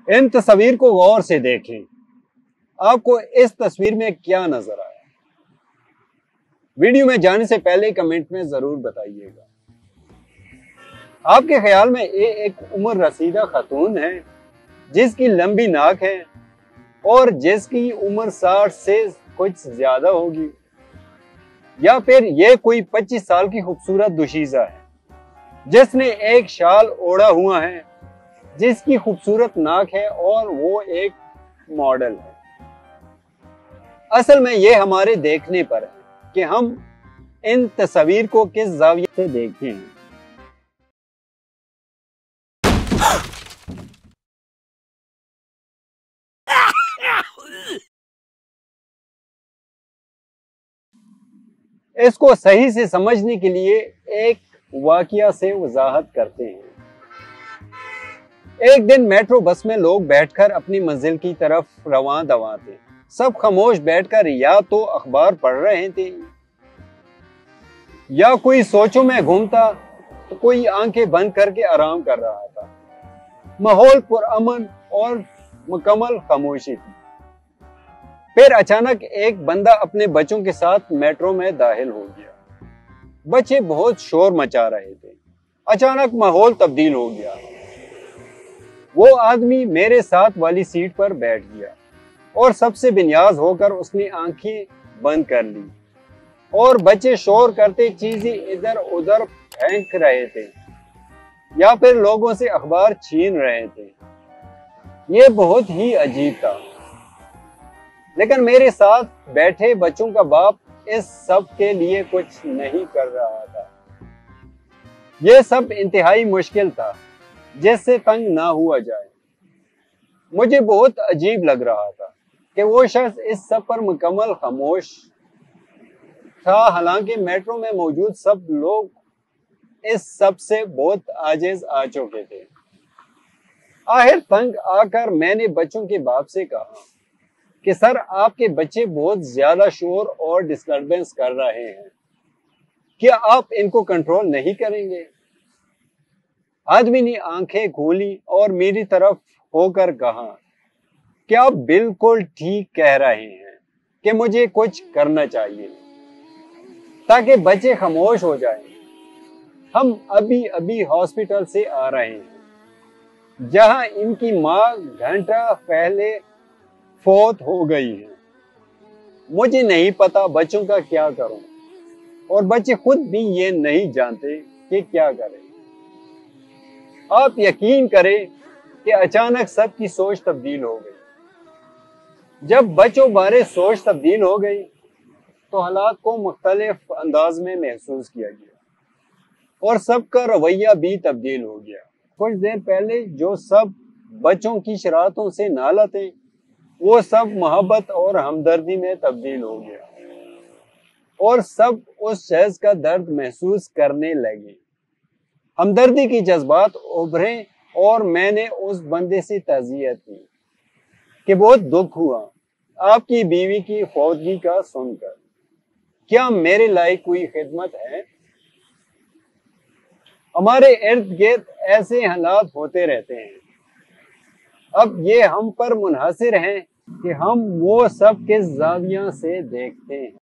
ان تصویر کو غور سے دیکھیں. آپ کو اس تصویر میں کیا نظر آیا؟ ویڈیو میں جانے سے پہلے کمنٹ میں ضرور بتائیے گا. آپ کے خیال میں یہ ایک عمر رسیدہ خاتون ہے جس کی لمبی ناک ہے اور جس کی عمر 60 سے کچھ زیادہ ہوگی، یا پھر یہ کوئی 25 سال کی خوبصورت دوشیزہ ہے جس نے ایک شال اوڑھا ہوا ہے، جس کی خوبصورت ناک ہے اور وہ ایک ماڈل ہے؟ اصل میں یہ ہمارے دیکھنے پر ہے کہ ہم ان تصویر کو کس زاویے سے دیکھتے ہیں. اس کو صحیح سے سمجھنے کے لیے ایک واقعہ سے وضاحت کرتے ہیں. ایک دن میٹرو بس میں لوگ بیٹھ کر اپنی منزل کی طرف رواں دواں تھے. سب خاموش بیٹھ کر یا تو اخبار پڑھ رہے تھے یا کوئی سوچوں میں گھومتا تو کوئی آنکھیں بند کر کے آرام کر رہا تھا. ماحول پرامن اور مکمل خاموشی تھی. پھر اچانک ایک بندہ اپنے بچوں کے ساتھ میٹرو میں داخل ہو گیا. بچے بہت شور مچا رہے تھے. اچانک ماحول تبدیل ہو گیا. وہ آدمی میرے ساتھ والی سیٹ پر بیٹھ گیا اور سب سے بنیاز ہو کر اس نے آنکھیں بند کر لی اور بچے شور کرتے چیزیں ادھر ادھر پھینک رہے تھے یا پھر لوگوں سے اخبار چھین رہے تھے. یہ بہت ہی عجیب تھا. لیکن میرے ساتھ بیٹھے بچوں کا باپ اس سب کے لیے کچھ نہیں کر رہا تھا. یہ سب انتہائی مشکل تھا جس سے تنگ نہ ہوا جائے. مجھے بہت عجیب لگ رہا تھا کہ وہ شخص اس سب پر مکمل خاموش تھا، حالانکہ میٹرو میں موجود سب لوگ اس سب سے بہت عاجز آ چکے تھے. آخر تنگ آ کر میں نے بچوں کے باپ سے کہا کہ سر، آپ کے بچے بہت زیادہ شور اور ڈسٹربنس کر رہے ہیں، کیا آپ ان کو کنٹرول نہیں کریں گے؟ آدمی نے آنکھیں کھولی اور میری طرف ہو کر کہا کہ آپ بالکل ٹھیک کہہ رہے ہیں کہ مجھے کچھ کرنا چاہیے تاکہ بچے خاموش ہو جائیں. ہم ابھی ہاسپٹل سے آ رہے ہیں جہاں ان کی ماں گھنٹہ پہلے فوت ہو گئی ہے. مجھے نہیں پتا بچوں کا کیا کروں اور بچے خود بھی یہ نہیں جانتے کہ کیا کریں. آپ یقین کریں کہ اچانک سب کی سوچ تبدیل ہو گئی. جب بچوں بارے سوچ تبدیل ہو گئی تو حالات کو مختلف انداز میں محسوس کیا گیا اور سب کا رویہ بھی تبدیل ہو گیا. کچھ دیر پہلے جو سب بچوں کی شرارتوں سے نالاں تھے وہ سب محبت اور ہمدردی میں تبدیل ہو گیا اور سب اس شخص کا درد محسوس کرنے لگے. ہمدردی کی جذبات ابھرے اور میں نے اس بندے سے تعزیت کی کہ بہت دکھ ہوا آپ کی بیوی کی فوتگی کا سن کر. کیا میرے لائق کوئی خدمت ہے؟ ہمارے ارد گرد ایسے حالات ہوتے رہتے ہیں. اب یہ ہم پر منحصر ہیں کہ ہم وہ سب کس زاویہ سے دیکھتے ہیں.